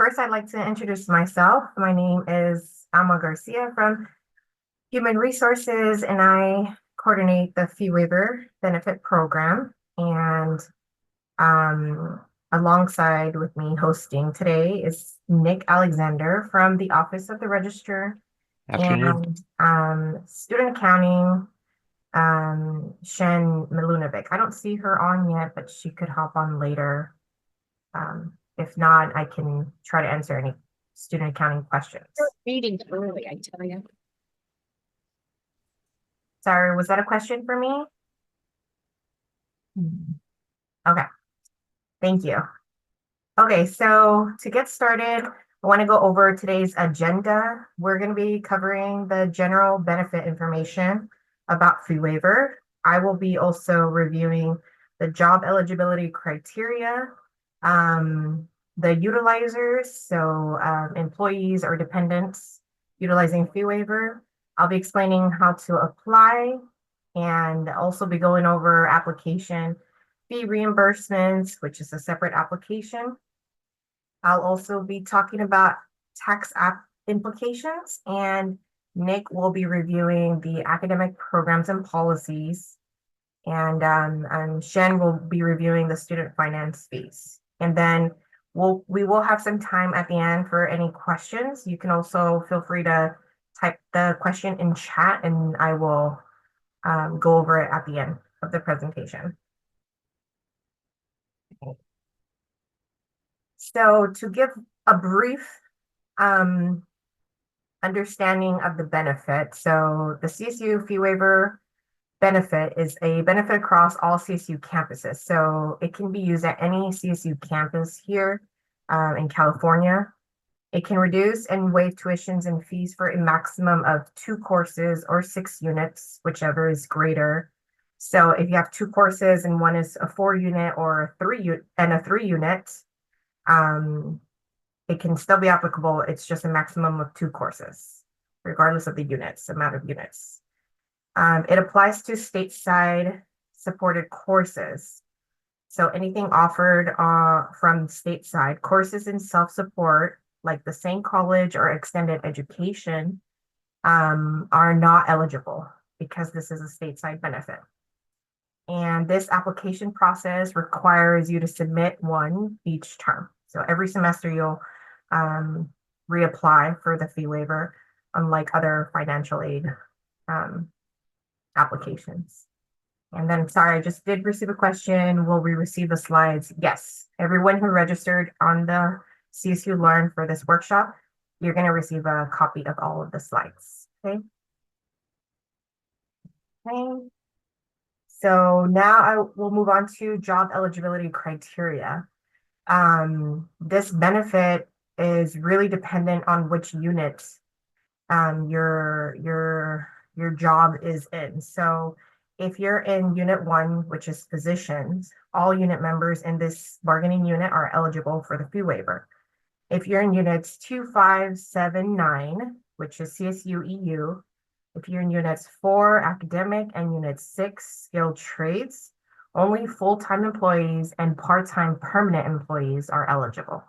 first, I'd like to introduce myself. My name is Alma Garcia from Human Resources, and I coordinate the fee waiver benefit program. And um, alongside with me hosting today is Nick Alexander from the Office of the Registrar Afternoon. and student accounting, Shen Milunovic. I don't see her on yet, but she could hop on later. If not, I can try to answer any student accounting questions. Reading early, I tell you. Sorry, was that a question for me? Okay, thank you. Okay, so to get started, I want to go over today's agenda. We're going to be covering the general benefit information about fee waiver. I will be also reviewing the job eligibility criteria, the utilizers, so employees or dependents utilizing fee waiver. I'll be explaining how to apply and also be going over application fee reimbursements, which is a separate application. I'll also be talking about tax app implications, and Nick will be reviewing the academic programs and policies, and Shen will be reviewing the student finance fees. And then we will have some time at the end for any questions. You can also feel free to type the question in chat, and I will go over it at the end of the presentation. So to give a brief understanding of the benefit, so the CSU fee waiver benefit is a benefit across all CSU campuses. So it can be used at any CSU campus here in California. It can reduce and waive tuitions and fees for a maximum of 2 courses or 6 units, whichever is greater. So if you have 2 courses and one is a 4-unit or a 3-unit, it can still be applicable. It's just a maximum of 2 courses, regardless of the amount of units. It applies to stateside supported courses. So anything offered from stateside courses in self-support, like the same college or extended education, are not eligible because this is a stateside benefit. And this application process requires you to submit one each term. So every semester you'll reapply for the fee waiver, unlike other financial aid applications. And then, sorry, I just did receive a question. Will we receive the slides? Yes. Everyone who registered on the CSU Learn for this workshop, you're going to receive a copy of all of the slides. Okay. Okay. So now I will move on to job eligibility criteria. This benefit is really dependent on which unit your job is in. So if you're in unit 1, which is physicians, all unit members in this bargaining unit are eligible for the fee waiver. If you're in units 2, 5, 7, 9, which is CSU EU, if you're in units 4, academic, and unit 6, skilled trades, only full-time employees and part-time permanent employees are eligible.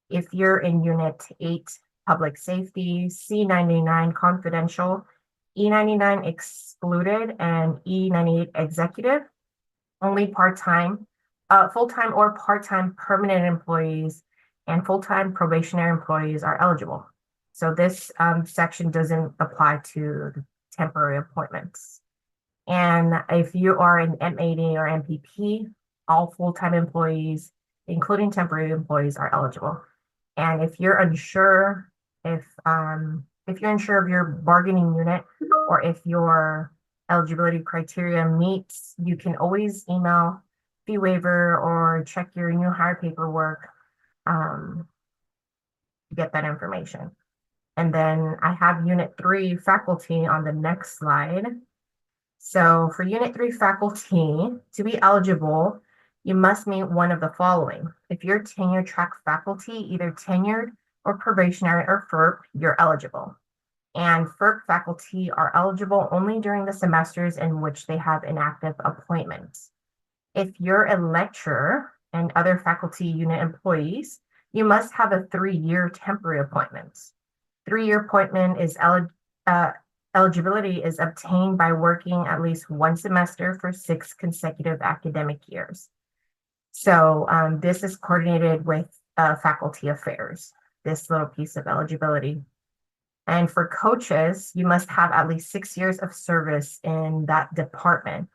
If you're in unit 8, public safety, C99 confidential, E99 excluded, and E98 executive, only part-time, full-time or part-time permanent employees and full-time probationary employees are eligible. So this section doesn't apply to the temporary appointments. And if you are an M80 or MPP, all full-time employees, including temporary employees, are eligible. And if you're unsure if you're unsure of your bargaining unit or if your eligibility criteria meets, you can always email fee waiver or check your new hire paperwork to get that information. And then I have unit 3 faculty on the next slide. So for unit 3 faculty, to be eligible, you must meet one of the following. If you're tenure track faculty, either tenured or probationary or FERP, you're eligible. And FERP faculty are eligible only during the semesters in which they have inactive appointments. If you're a lecturer and other faculty unit employees, you must have a 3-year temporary appointment. 3-year appointment is eligibility is obtained by working at least one semester for 6 consecutive academic years. So this is coordinated with faculty affairs, this little piece of eligibility. And for coaches, you must have at least 6 years of service in that department.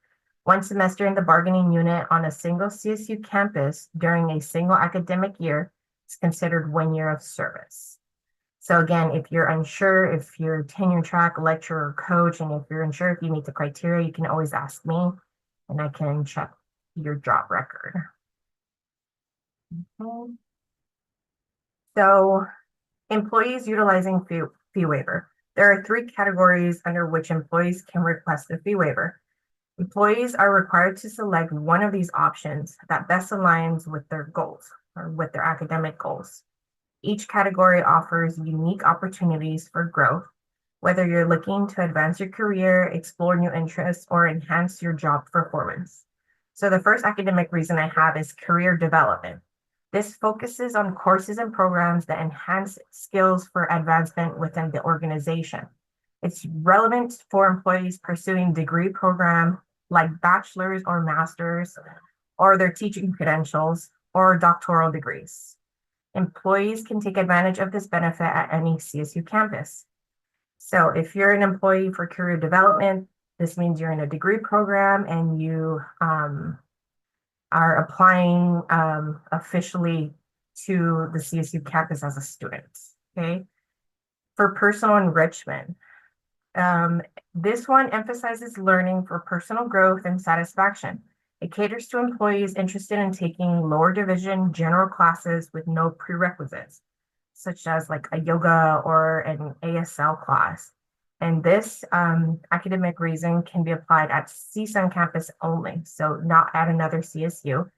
One semester in the bargaining unit on a single CSU campus during a single academic year is considered 1 year of service. So again, if you're unsure, if you're tenure track, lecturer, or coach, and if you're unsure if you meet the criteria, you can always ask me and I can check your job record. Okay. So employees utilizing fee waiver. There are 3 categories under which employees can request a fee waiver. Employees are required to select one of these options that best aligns with their goals or with their academic goals. Each category offers unique opportunities for growth, whether you're looking to advance your career, explore new interests, or enhance your job performance. So the first academic reason I have is career development. This focuses on courses and programs that enhance skills for advancement within the organization. It's relevant for employees pursuing degree program like bachelor's or master's, or their teaching credentials or doctoral degrees. Employees can take advantage of this benefit at any CSU campus. So if you're an employee for career development, this means you're in a degree program and you are applying officially to the CSU campus as a student, okay? For personal enrichment, this one emphasizes learning for personal growth and satisfaction. It caters to employees interested in taking lower division general classes with no prerequisites, such as like a yoga or an ASL class. And this academic reason can be applied at CSUN campus only, so not at another CSU. If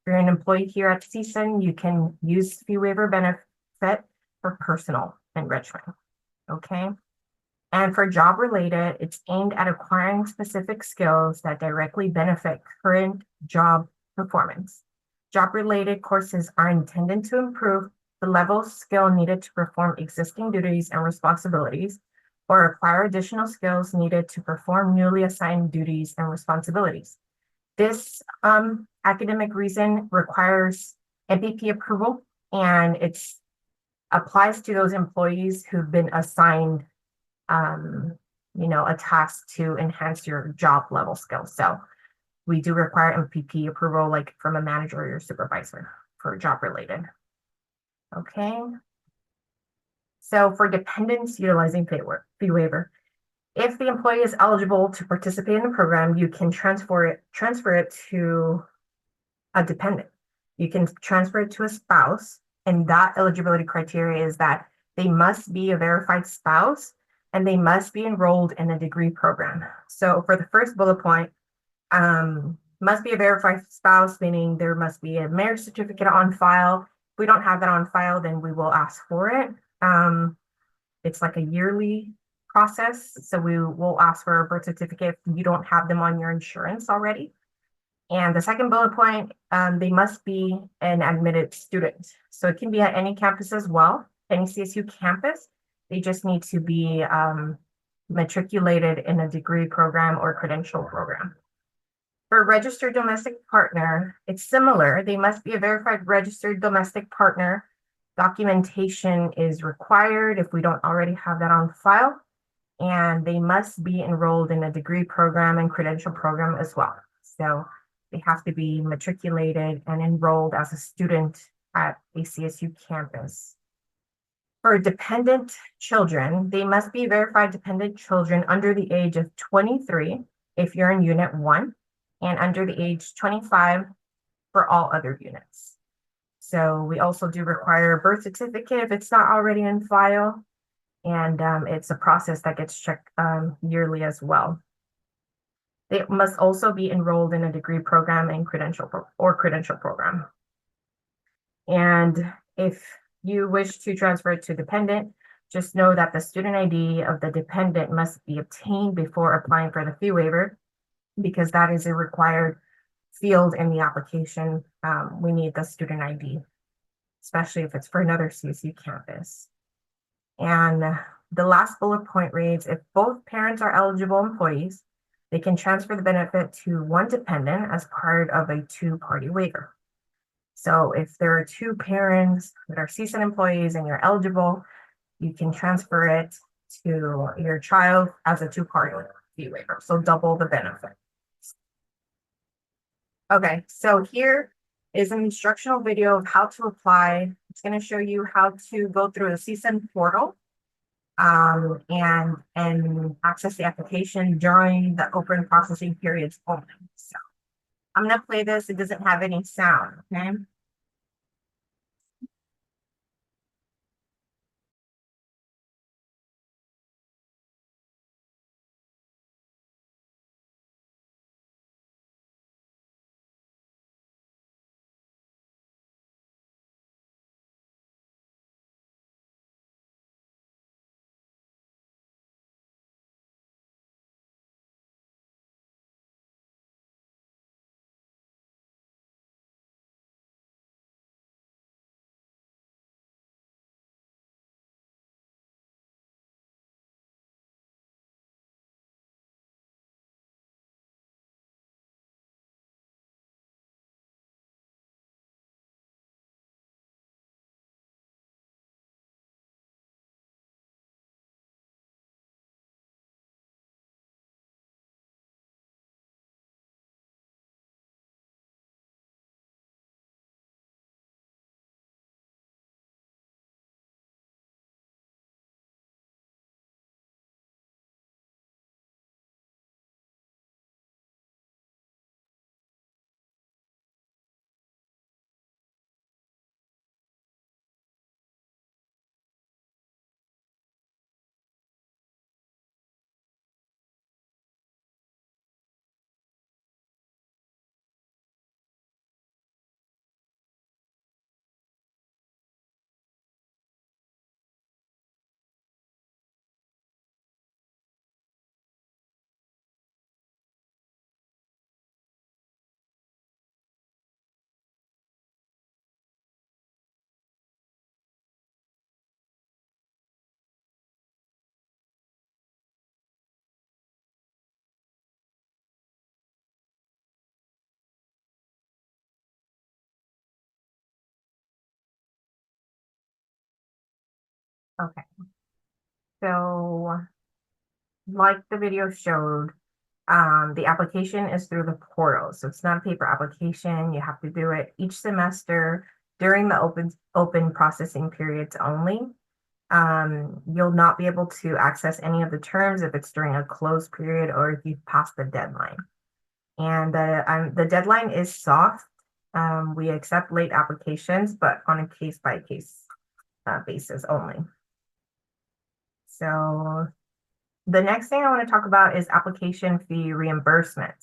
you're an employee here at CSUN, you can use fee waiver benefit for personal enrichment, okay? And for job related, it's aimed at acquiring specific skills that directly benefit current job performance. Job related courses are intended to improve the level of skill needed to perform existing duties and responsibilities, or acquire additional skills needed to perform newly assigned duties and responsibilities. This academic reason requires MPP approval, and it applies to those employees who've been assigned a task to enhance your job level skills. So we do require MPP approval, like from a manager or your supervisor for job related. Okay. So for dependents utilizing fee waiver, if the employee is eligible to participate in the program, you can transfer it to a dependent. You can transfer it to a spouse, and that eligibility criteria is that they must be a verified spouse and they must be enrolled in a degree program. So for the first bullet point, must be a verified spouse, meaning there must be a marriage certificate on file. If we don't have that on file, then we will ask for it. It's like a yearly process. So we will ask for a birth certificate if you don't have them on your insurance already. And the second bullet point, they must be an admitted student. So it can be at any campus as well, any CSU campus. They just need to be matriculated in a degree program or credential program. For registered domestic partner, it's similar. They must be a verified registered domestic partner. Documentation is required if we don't already have that on file. And they must be enrolled in a degree program and credential program as well. So they have to be matriculated and enrolled as a student at a CSU campus. For dependent children, they must be verified dependent children under the age of 23 if you're in Unit 1, and under the age 25 for all other units. So we also do require a birth certificate if it's not already in file, and it's a process that gets checked yearly as well. They must also be enrolled in a degree program and credential program. And if you wish to transfer it to dependent, just know that the student ID of the dependent must be obtained before applying for the fee waiver, because that is a required field in the application. We need the student ID. especially if it's for another CSU campus. And the last bullet point reads, if both parents are eligible employees, they can transfer the benefit to one dependent as part of a two-party waiver. So if there are two parents that are CSUN employees and you're eligible, you can transfer it to your child as a two-party fee waiver. So double the benefit. Okay, so here is an instructional video of how to apply. It's going to show you how to go through the CSUN portal and access the application during the open processing periods only. So I'm going to play this. It doesn't have any sound, okay? Okay, so like the video showed, the application is through the portal. So it's not a paper application. You have to do it each semester during the open processing periods only. You'll not be able to access any of the terms if it's during a closed period or if you've passed the deadline. And the deadline is soft. We accept late applications, but on a case-by-case basis only. So the next thing I want to talk about is application fee reimbursement.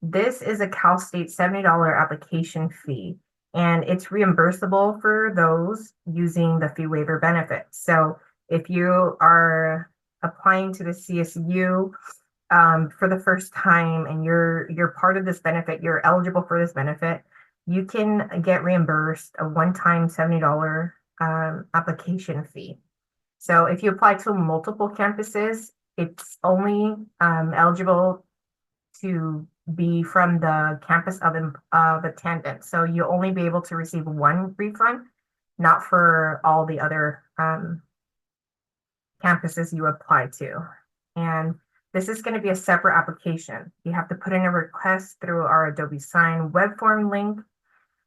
This is a Cal State $70 application fee, and it's reimbursable for those using the fee waiver benefit. So if you are applying to the CSU for the first time and you're part of this benefit, you're eligible for this benefit, you can get reimbursed a one-time $70 application fee. So if you apply to multiple campuses, it's only eligible to be from the campus of attendance. So you'll only be able to receive one refund, not for all the other campuses you apply to. And this is going to be a separate application. You have to put in a request through our Adobe Sign web form link,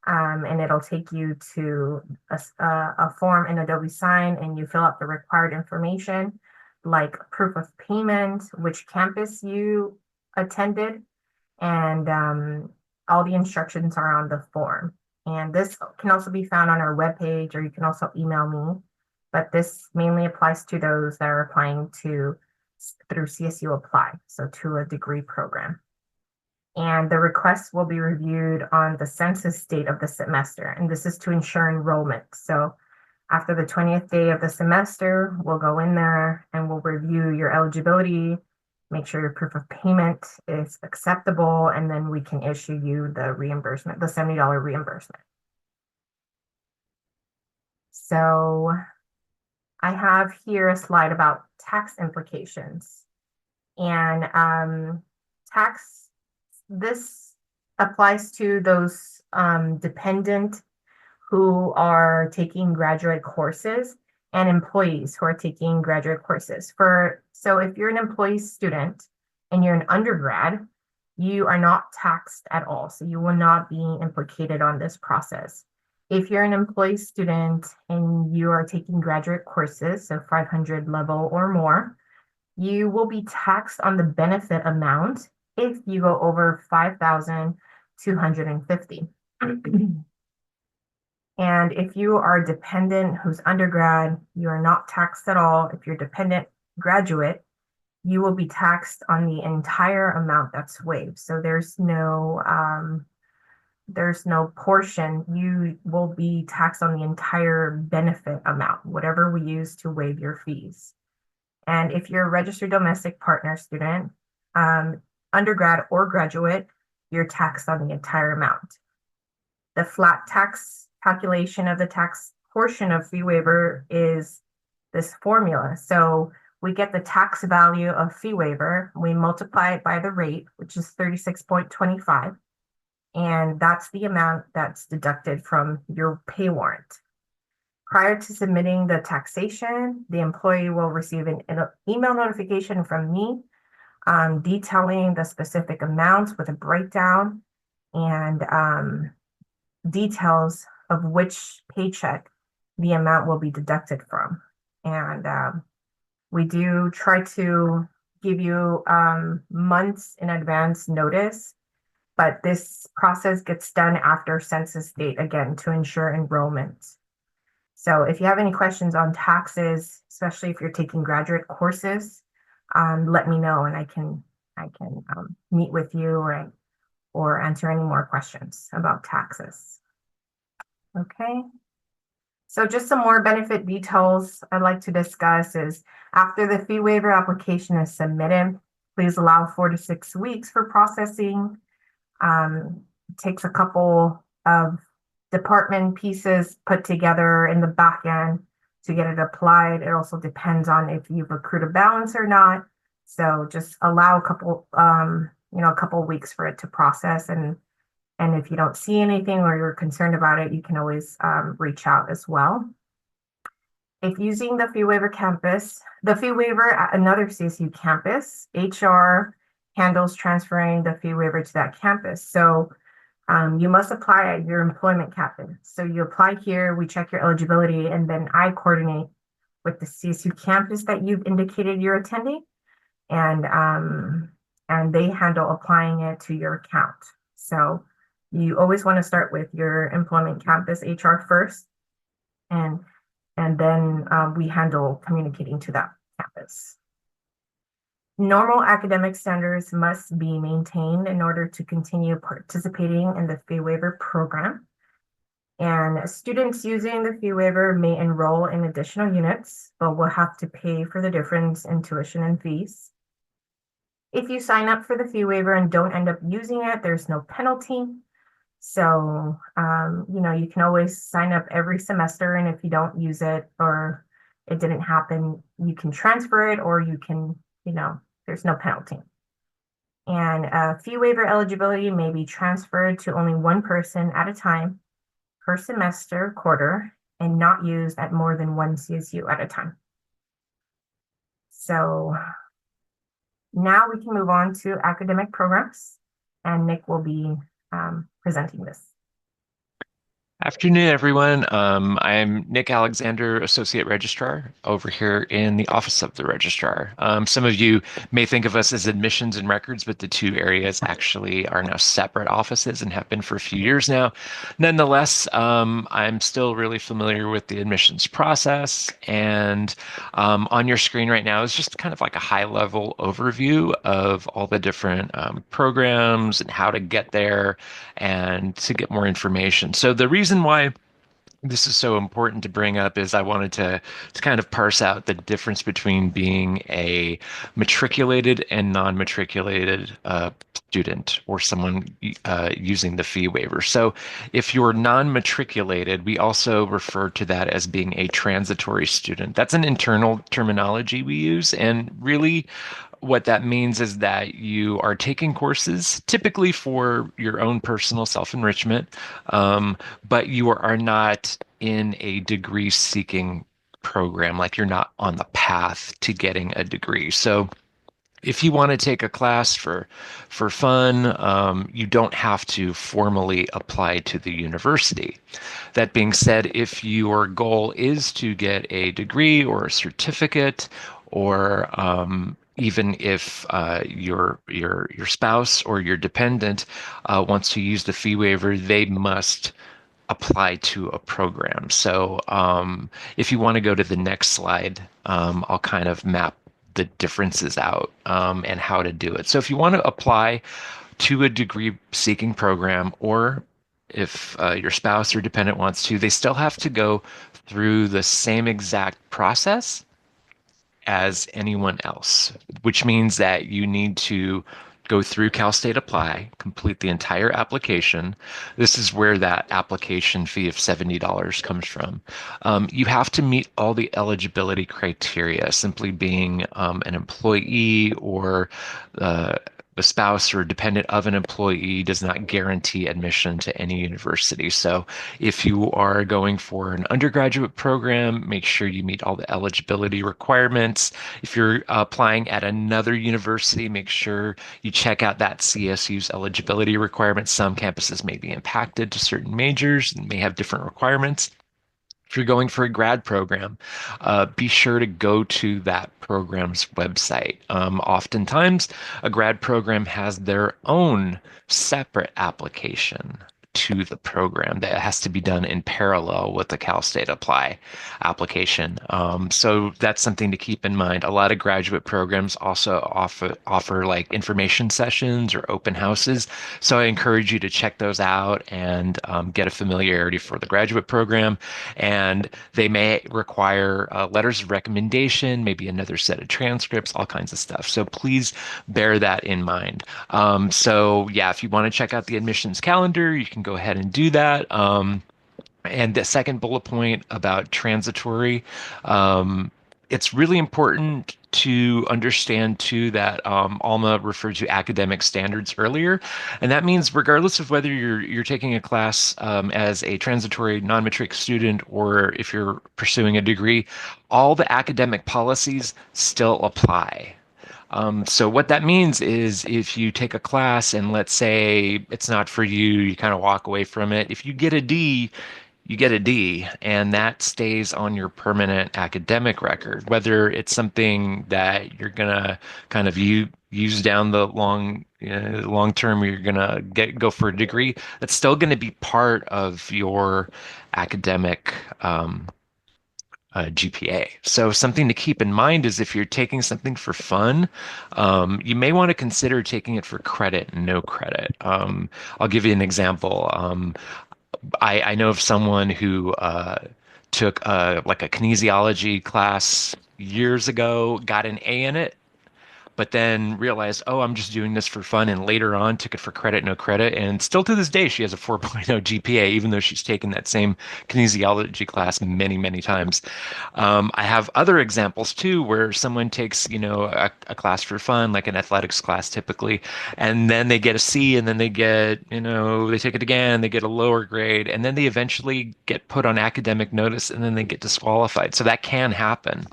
and it'll take you to a form in Adobe Sign, and you fill out the required information like proof of payment, which campus you attended, and all the instructions are on the form. And this can also be found on our webpage, or you can also email me. But this mainly applies to those that are applying through CSU Apply, so to a degree program. And the requests will be reviewed on the census date of the semester, and this is to ensure enrollment. So after the 20th day of the semester, we'll go in there and we'll review your eligibility, make sure your proof of payment is acceptable, and then we can issue you the reimbursement, the $70 reimbursement. So I have here a slide about tax implications. And tax, this applies to those dependent who are taking graduate courses and employees who are taking graduate courses. So if you're an employee student and you're an undergrad, you are not taxed at all. So you will not be implicated on this process. If you're an employee student and you are taking graduate courses, so 500 level or more, you will be taxed on the benefit amount if you go over 5,250. And if you are dependent who's undergrad, you are not taxed at all. If you're dependent graduate, you will be taxed on the entire amount that's waived. So there's no portion. You will be taxed on the entire benefit amount, whatever we use to waive your fees. And if you're a registered domestic partner student, undergrad or graduate, you're taxed on the entire amount. The flat tax calculation of the tax portion of fee waiver is this formula. So we get the tax value of fee waiver, we multiply it by the rate, which is 36.25, and that's the amount that's deducted from your pay warrant. Prior to submitting the taxation, the employee will receive an email notification from me detailing the specific amounts with a breakdown and details of which paycheck the amount will be deducted from. And we do try to give you months in advance notice, but this process gets done after census date again to ensure enrollment. So if you have any questions on taxes, especially if you're taking graduate courses, let me know and I can meet with you or answer any more questions about taxes. Okay. So just some more benefit details I'd like to discuss is after the fee waiver application is submitted, please allow 4 to 6 weeks for processing. It takes a couple of department pieces put together in the back end to get it applied. It also depends on if you've accrued a balance or not. So just allow a couple of weeks for it to process. And if you don't see anything or you're concerned about it, you can always reach out as well. If using the fee waiver at another CSU campus, HR handles transferring the fee waiver to that campus. So you must apply at your employment campus. So you apply here, we check your eligibility, and then I coordinate with the CSU campus that you've indicated you're attending, and they handle applying it to your account. So you always want to start with your employment campus HR first, and then we handle communicating to that campus. Normal academic standards must be maintained in order to continue participating in the fee waiver program. And students using the fee waiver may enroll in additional units, but will have to pay for the difference in tuition and fees. If you sign up for the fee waiver and don't end up using it, there's no penalty. So, you can always sign up every semester, and if you don't use it or it didn't happen, you can transfer it, or you can, there's no penalty. And fee waiver eligibility may be transferred to only one person at a time per semester, quarter, and not used at more than one CSU at a time. So now we can move on to academic programs, and Nick will be presenting this. Afternoon, everyone. I'm Nick Alexander, Associate Registrar over here in the Office of the Registrar. Some of you may think of us as admissions and records, but the two areas actually are now separate offices and have been for a few years now. Nonetheless, I'm still really familiar with the admissions process, and on your screen right now is just kind of like a high-level overview of all the different programs and how to get there and to get more information. So the reason why this is so important to bring up is I wanted to kind of parse out the difference between being a matriculated and non-matriculated student or someone using the fee waiver. So if you're non-matriculated, we also refer to that as being a transitory student. That's an internal terminology we use, and really what that means is that you are taking courses typically for your own personal self-enrichment, but you are not in a degree seeking program. Like you're not on the path to getting a degree. So if you want to take a class for fun, you don't have to formally apply to the university. That being said, if your goal is to get a degree or a certificate, or even if your spouse or your dependent wants to use the fee waiver, they must apply to a program. So if you want to go to the next slide, I'll kind of map the differences out and how to do it. So if you want to apply to a degree seeking program, or if your spouse or dependent wants to, they still have to go through the same exact process as anyone else, which means that you need to go through Cal State Apply, complete the entire application. This is where that application fee of $70 comes from. You have to meet all the eligibility criteria, simply being an employee or the spouse or dependent of an employee does not guarantee admission to any university. So if you are going for an undergraduate program, make sure you meet all the eligibility requirements. If you're applying at another university, make sure you check out that CSU's eligibility requirements. Some campuses may be impacted to certain majors and may have different requirements. If you're going for a grad program, be sure to go to that program's website. Oftentimes, a grad program has their own separate application to the program that has to be done in parallel with the Cal State Apply application. So that's something to keep in mind. A lot of graduate programs also offer like information sessions or open houses. So I encourage you to check those out and get a familiarity for the graduate program. And they may require letters of recommendation, maybe another set of transcripts, all kinds of stuff. So please bear that in mind. So yeah, if you want to check out the admissions calendar, you can go ahead and do that. And the second bullet point about transitory, it's really important to understand too that Alma referred to academic standards earlier, and that means regardless of whether you're taking a class as a transitory non-matric student or if you're pursuing a degree, all the academic policies still apply. So what that means is if you take a class and let's say it's not for you, you kind of walk away from it. If you get a D, you get a D, and that stays on your permanent academic record. Whether it's something that you're gonna kind of use down the long term, you're gonna go for a degree, that's still going to be part of your academic GPA. So something to keep in mind is if you're taking something for fun, you may want to consider taking it for credit, no credit. I'll give you an example. I know of someone who took like a kinesiology class years ago, got an A in it, but then realized, oh, I'm just doing this for fun. And later on took it for credit, no credit. And still to this day, she has a 4.0 GPA, even though she's taken that same kinesiology class many, many times. I have other examples too, where someone takes, a class for fun, like an athletics class typically, and then they get a C, and then they get, they take it again, they get a lower grade, and then they eventually get put on academic notice, and then they get disqualified. So that can happen.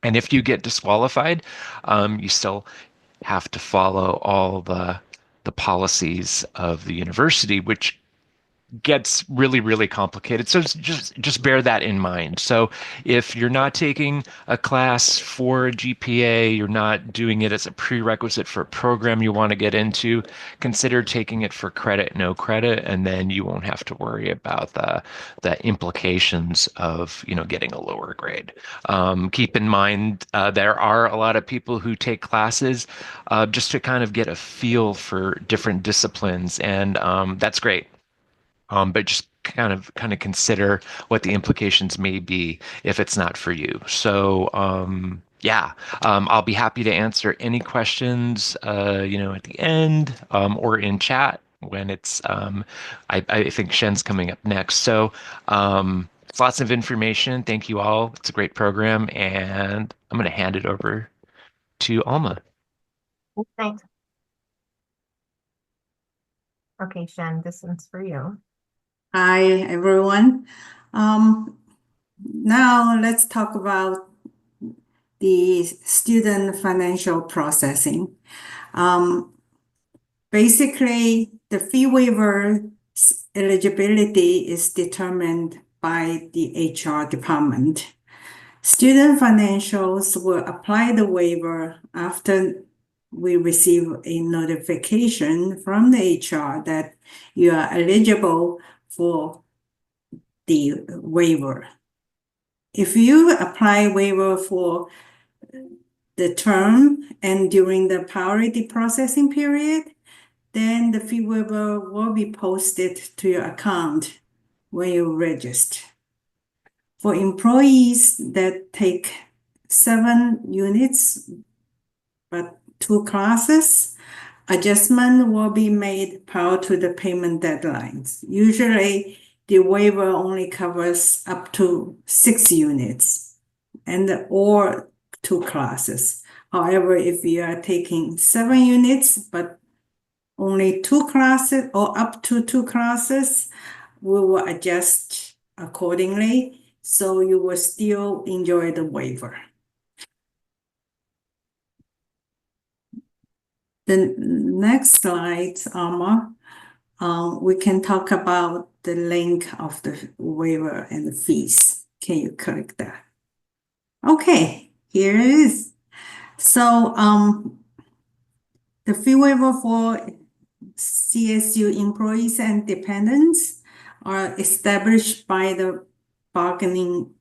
And if you get disqualified, you still have to follow all the policies of the university, which gets really, really complicated. So just bear that in mind. So if you're not taking a class for a GPA, you're not doing it as a prerequisite for a program you want to get into, consider taking it for credit, no credit, and then you won't have to worry about the implications of getting a lower grade. Keep in mind there are a lot of people who take classes just to kind of get a feel for different disciplines, and that's great. But just kind of consider what the implications may be if it's not for you. So yeah, I'll be happy to answer any questions, at the end, or in chat when it's, I think Shen's coming up next. So it's lots of information. Thank you all. It's a great program, and I'm going to hand it over to Alma. Thanks. Okay, Shen, this one's for you. Hi, everyone. Now let's talk about the student financial processing. Basically, the fee waiver eligibility is determined by the HR department. Student financials will apply the waiver after we receive a notification from the HR that you are eligible for the waiver. If you apply waiver for the term and during the priority processing period, then the fee waiver will be posted to your account when you register. For employees that take 7 units but 2 classes, adjustment will be made prior to the payment deadlines. Usually, the waiver only covers up to 6 units or 2 classes. However, if you are taking 7 units but only 2 classes or up to 2 classes, we will adjust accordingly, so you will still enjoy the waiver. The next slide, Alma, we can talk about the link of the waiver and the fees. Can you click that? Okay, here it is. So the fee waiver for CSU employees and dependents are established by the bargaining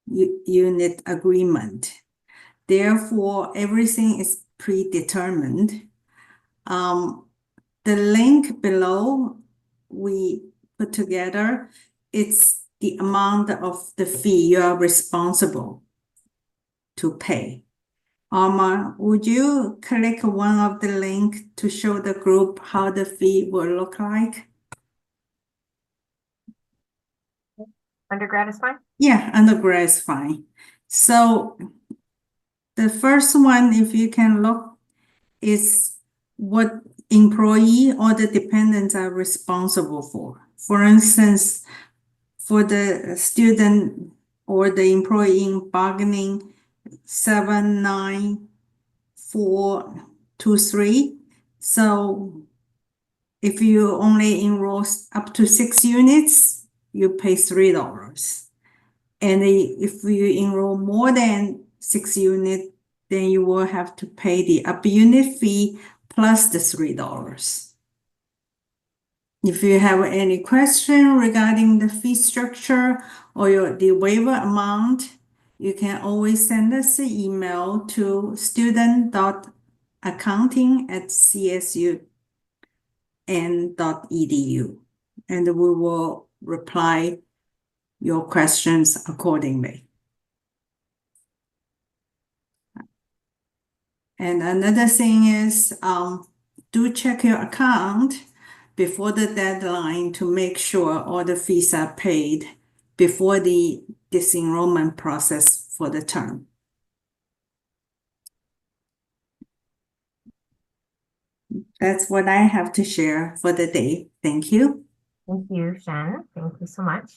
unit agreement. Therefore, everything is predetermined. The link below we put together, it's the amount of the fee you are responsible to pay. Alma, would you click one of the link to show the group how the fee will look like? Undergrad is fine? Yeah, undergrad is fine. So the first one, if you can look, is what employee or the dependents are responsible for. For instance, for the student or the employee in bargaining 79423. So if you only enroll up to 6 units, you pay $3. And if you enroll more than 6 units, then you will have to pay the up unit fee plus the $3. If you have any question regarding the fee structure or the waiver amount, you can always send us an email to student.accounting@csun.edu, and we will reply your questions accordingly. And another thing is, do check your account before the deadline to make sure all the fees are paid before the disenrollment process for the term. That's what I have to share for the day. Thank you. Thank you, Shen. Thank you so much.